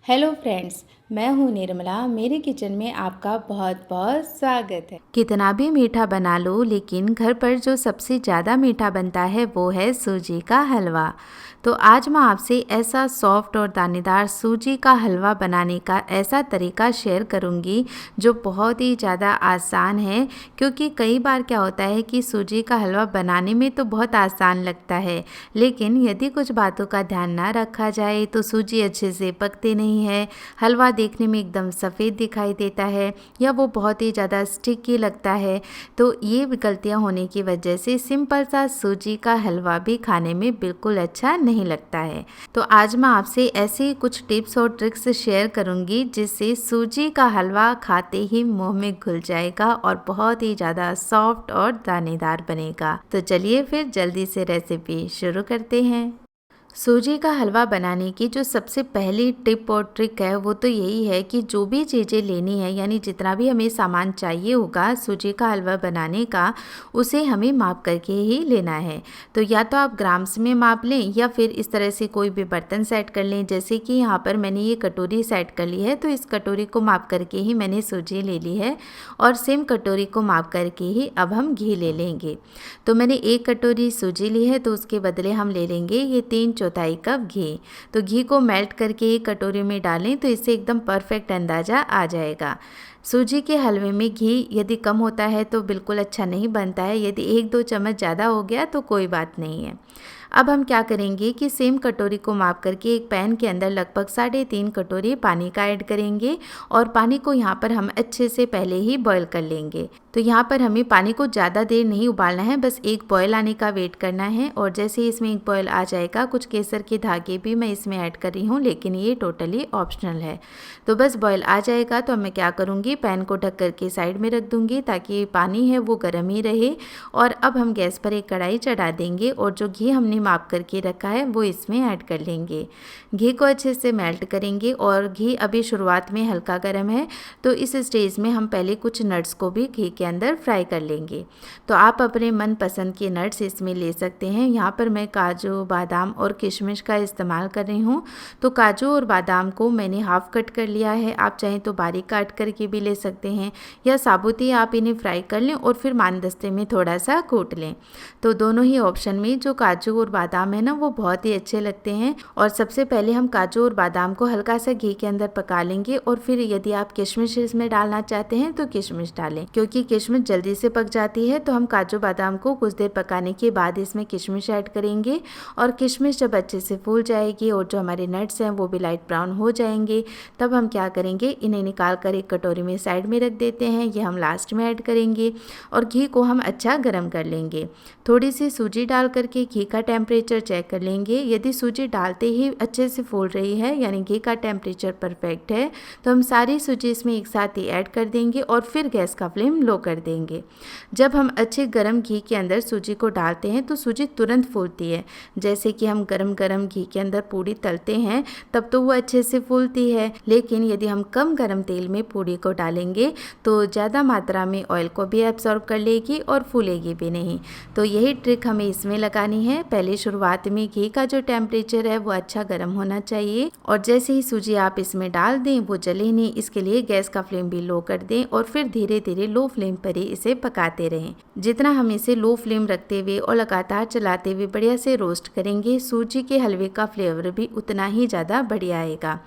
Hello friends, मैं हूँ निर्मला। मेरे किचन में आपका बहुत बहुत स्वागत है। कितना भी मीठा बना लो, लेकिन घर पर जो सबसे ज़्यादा मीठा बनता है वो है सूजी का हलवा। तो आज मैं आपसे ऐसा सॉफ्ट और दानेदार सूजी का हलवा बनाने का ऐसा तरीका शेयर करूंगी जो बहुत ही ज़्यादा आसान है। क्योंकि कई बार क्या होता है कि सूजी का हलवा बनाने में तो बहुत आसान लगता है, लेकिन यदि कुछ बातों का ध्यान ना रखा जाए तो सूजी अच्छे से पकती नहीं है, हलवा देखने में एकदम सफ़ेद दिखाई देता है या वो बहुत ही ज़्यादा स्टिकी लगता है। तो ये गलतियाँ होने की वजह से सिंपल सा सूजी का हलवा भी खाने में बिल्कुल अच्छा नहीं लगता है। तो आज मैं आपसे ऐसे ही कुछ टिप्स और ट्रिक्स शेयर करूंगी जिससे सूजी का हलवा खाते ही मुंह में घुल जाएगा और बहुत ही ज़्यादा सॉफ्ट और दानेदार बनेगा। तो चलिए फिर जल्दी से रेसिपी शुरू करते हैं। सूजी का हलवा बनाने की जो सबसे पहली टिप और ट्रिक है वो तो यही है कि जो भी चीज़ें लेनी है, यानी जितना भी हमें सामान चाहिए होगा सूजी का हलवा बनाने का, उसे हमें माप करके ही लेना है। तो या तो आप ग्राम्स में माप लें या फिर इस तरह से कोई भी बर्तन सेट कर लें। जैसे कि यहाँ पर मैंने ये कटोरी सेट कर ली है, तो इस कटोरी को माप करके ही मैंने सूजी ले ली है और सेम कटोरी को माप करके ही अब हम घी ले लेंगे। तो मैंने 1 कटोरी सूजी ली है, तो उसके बदले हम ले लेंगे ये 3/4 कप घी। तो घी को मेल्ट करके एक कटोरी में डालें तो इससे एकदम परफेक्ट अंदाज़ा आ जाएगा। सूजी के हलवे में घी यदि कम होता है तो बिल्कुल अच्छा नहीं बनता है। यदि 1-2 चम्मच ज़्यादा हो गया तो कोई बात नहीं है। अब हम क्या करेंगे कि सेम कटोरी को माप करके एक पैन के अंदर लगभग 3.5 कटोरी पानी का ऐड करेंगे और पानी को यहाँ पर हम अच्छे से पहले ही बॉईल कर लेंगे। तो यहाँ पर हमें पानी को ज़्यादा देर नहीं उबालना है, बस एक बॉयल आने का वेट करना है। और जैसे ही इसमें एक बॉयल आ जाएगा, कुछ केसर के धागे भी मैं इसमें ऐड कर रही हूँ, लेकिन ये टोटली ऑप्शनल है। तो बस बॉयल आ जाएगा तो मैं क्या करूँगी, पैन को ढक करके साइड में रख दूँगी ताकि पानी है वो गर्म ही रहे। और अब हम गैस पर एक कढ़ाई चढ़ा देंगे और जो घी हमने माप करके रखा है वो इसमें ऐड कर लेंगे। घी को अच्छे से मेल्ट करेंगे और घी अभी शुरुआत में हल्का गर्म है, तो इस स्टेज में हम पहले कुछ नट्स को भी घी के अंदर फ्राई कर लेंगे। तो आप अपने मनपसंद के नट्स इसमें ले सकते हैं। यहाँ पर मैं काजू, बादाम और किशमिश का इस्तेमाल कर रही हूँ। तो काजू और बादाम को मैंने हाफ कट कर लिया है, आप चाहें तो बारीक काट करके भी ले सकते हैं या साबुत ही आप इन्हें फ्राई कर लें और फिर मानदस्ते में थोड़ा सा कूट लें। तो दोनों ही ऑप्शन में जो काजू और बादाम है ना वो बहुत ही अच्छे लगते हैं। और सबसे पहले हम काजू और बादाम को हल्का सा घी के अंदर पका लेंगे और फिर यदि आप किशमिश इसमें डालना चाहते हैं तो किशमिश डालें। क्योंकि किशमिश जल्दी से पक जाती है तो हम काजू बादाम को कुछ देर पकाने के बाद इसमें किशमिश ऐड करेंगे। और किशमिश जब अच्छे से फूल जाएगी और जो हमारे नट्स हैं वो भी लाइट ब्राउन हो जाएंगे, तब हम क्या करेंगे, इन्हें निकाल कर एक कटोरी में साइड में रख देते हैं। ये हम लास्ट में ऐड करेंगे और घी को हम अच्छा गर्म कर लेंगे। थोड़ी सी सूजी डाल करके घी का टेम्परेचर चेक कर लेंगे। यदि सूजी डालते ही अच्छे से फूल रही है, यानी घी का टेम्परेचर परफेक्ट है, तो हम सारी सूजी इसमें एक साथ ही ऐड कर देंगे और फिर गैस का फ्लेम लो कर देंगे। जब हम अच्छे गर्म घी के अंदर सूजी को डालते हैं तो सूजी तुरंत फूलती है। जैसे कि हम गरम गरम घी के अंदर पूड़ी तलते हैं तब तो वो अच्छे से फूलती है, लेकिन यदि हम कम गरम तेल में पूड़ी को डालेंगे तो ज़्यादा मात्रा में ऑयल को भी एब्सॉर्ब कर लेगी और फूलेगी भी नहीं। तो यही ट्रिक हमें इसमें लगानी है। पहले शुरुआत में घी का जो टेम्परेचर है वो अच्छा गर्म होना चाहिए और जैसे ही सूजी आप इसमें डाल दें वो जले नहीं, इसके लिए गैस का फ्लेम भी लो कर दें और फिर धीरे धीरे लो फ्लेम पर ही इसे पकाते रहें। जितना हम इसे लो फ्लेम रखते हुए और लगातार चलाते हुए बढ़िया से रोस्ट करेंगे, सूजी के हलवे का फ्लेवर भी उतना ही ज़्यादा बढ़िया आएगा।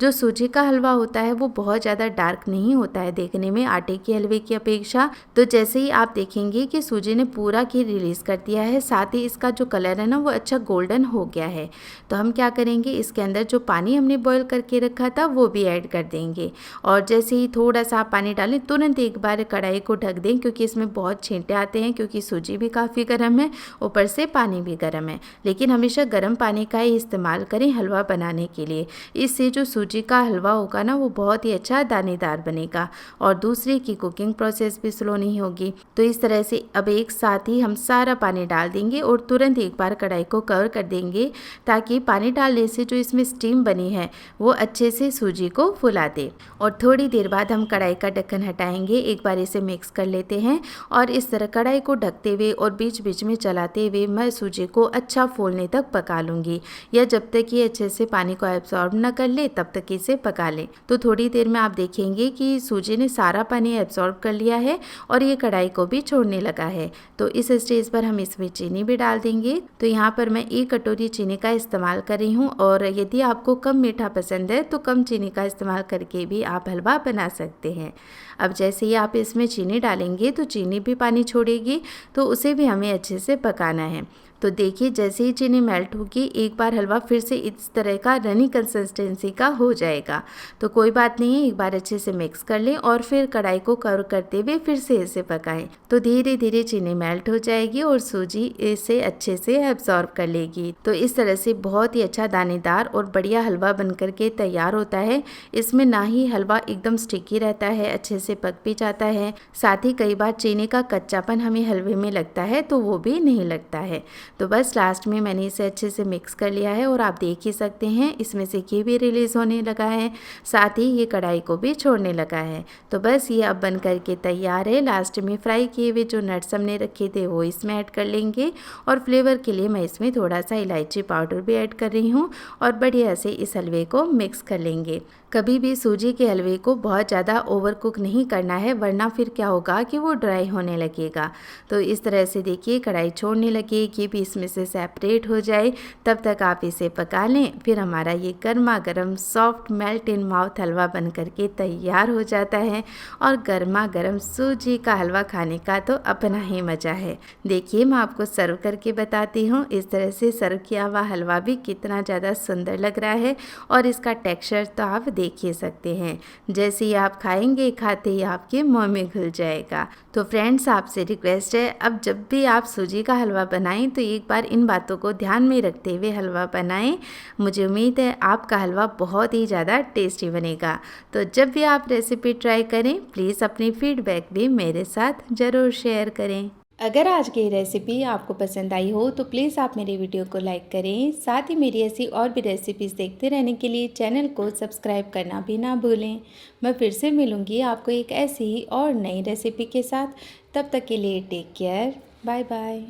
जो सूजी का हलवा होता है वो बहुत ज़्यादा डार्क नहीं होता है देखने में आटे के हलवे की अपेक्षा। तो जैसे ही आप देखेंगे कि सूजी ने पूरा घी रिलीज़ कर दिया है, साथ ही इसका जो कलर है ना वो अच्छा गोल्डन हो गया है, तो हम क्या करेंगे, इसके अंदर जो पानी हमने बॉईल करके रखा था वो भी ऐड कर देंगे। और जैसे ही थोड़ा सा पानी डालें तुरंत एक बार कढ़ाई को ढक दें, क्योंकि इसमें बहुत छींटे आते हैं, क्योंकि सूजी भी काफ़ी गर्म है, ऊपर से पानी भी गर्म है। लेकिन हमेशा गर्म पानी का ही इस्तेमाल करें हलवा बनाने के लिए। इससे जो सूजी का हलवा होगा ना वो बहुत ही अच्छा दानेदार बनेगा और दूसरे की कुकिंग प्रोसेस भी स्लो नहीं होगी। तो इस तरह से अब एक साथ ही हम सारा पानी डाल देंगे और तुरंत एक बार कढ़ाई को कवर कर देंगे, ताकि पानी डालने से जो इसमें स्टीम बनी है वो अच्छे से सूजी को फुला दे। और थोड़ी देर बाद हम कढ़ाई का ढक्कन हटाएंगे, एक बार इसे मिक्स कर लेते हैं और इस तरह कढ़ाई को ढकते हुए और बीच बीच में चलाते हुए मैं सूजी को अच्छा फूलने तक पका लूँगी, या जब तक ये अच्छे से पानी को एब्जॉर्ब ना कर ले तब तक इसे पका लें। तो थोड़ी देर में आप देखेंगे कि सूजी ने सारा पानी एब्जॉर्ब कर लिया है और ये कढ़ाई को भी छोड़ने लगा है। तो इस स्टेज पर हम इसमें चीनी भी डाल देंगे। तो यहाँ पर मैं 1 कटोरी चीनी का इस्तेमाल कर रही हूँ, और यदि आपको कम मीठा पसंद है तो कम चीनी का इस्तेमाल करके भी आप हलवा बना सकते हैं। अब जैसे ही आप इसमें चीनी डालेंगे तो चीनी भी पानी छोड़ेगी, तो उसे भी हमें अच्छे से पकाना है। तो देखिए जैसे ही चीनी मेल्ट होगी एक बार हलवा फिर से इस तरह का रनी कंसिस्टेंसी का हो जाएगा। तो कोई बात नहीं है, एक बार अच्छे से मिक्स कर लें और फिर कढ़ाई को कवर करते हुए फिर से इसे पकाएं। तो धीरे धीरे चीनी मेल्ट हो जाएगी और सूजी इसे अच्छे से एब्जॉर्ब कर लेगी। तो इस तरह से बहुत ही अच्छा दानेदार और बढ़िया हलवा बनकर के तैयार होता है। इसमें ना ही हलवा एकदम स्टिकी रहता है, अच्छे से पक भी जाता है, साथ ही कई बार चीनी का कच्चापन हमें हलवे में लगता है तो वो भी नहीं लगता है। तो बस लास्ट में मैंने इसे अच्छे से मिक्स कर लिया है और आप देख ही सकते हैं इसमें से घी भी रिलीज़ होने लगा है, साथ ही ये कढ़ाई को भी छोड़ने लगा है। तो बस ये अब बन करके तैयार है। लास्ट में फ्राई किए हुए जो नट्स हमने रखे थे वो इसमें ऐड कर लेंगे, और फ्लेवर के लिए मैं इसमें थोड़ा सा इलायची पाउडर भी ऐड कर रही हूँ, और बढ़िया से इस हलवे को मिक्स कर लेंगे। कभी भी सूजी के हलवे को बहुत ज़्यादा ओवर कुक नहीं करना है, वरना फिर क्या होगा कि वो ड्राई होने लगेगा। तो इस तरह से देखिए कढ़ाई छोड़ने लगे, घी भी इसमें से सेपरेट हो जाए, तब तक आप इसे पका लें। फिर हमारा ये गर्मा गर्म सॉफ्ट मेल्ट इन माउथ हलवा बन करके तैयार हो जाता है। और गर्मा गर्म सूजी का हलवा खाने का तो अपना ही मज़ा है। देखिए मैं आपको सर्व करके बताती हूँ। इस तरह से सर्व किया हुआ हलवा भी कितना ज़्यादा सुंदर लग रहा है, और इसका टेक्सचर तो आप देख ही सकते हैं। जैसे ही आप खाएंगे खाते ही आपके मुंह में घुल जाएगा। तो फ्रेंड्स आपसे रिक्वेस्ट है, अब जब भी आप सूजी का हलवा बनाएं तो एक बार इन बातों को ध्यान में रखते हुए हलवा बनाएं। मुझे उम्मीद है आपका हलवा बहुत ही ज़्यादा टेस्टी बनेगा। तो जब भी आप रेसिपी ट्राई करें प्लीज़ अपनी फीडबैक भी मेरे साथ ज़रूर शेयर करें। अगर आज की रेसिपी आपको पसंद आई हो तो प्लीज़ आप मेरे वीडियो को लाइक करें। साथ ही मेरी ऐसी और भी रेसिपीज़ देखते रहने के लिए चैनल को सब्सक्राइब करना भी ना भूलें। मैं फिर से मिलूँगी आपको एक ऐसी ही और नई रेसिपी के साथ। तब तक के लिए टेक केयर, बाय बाय।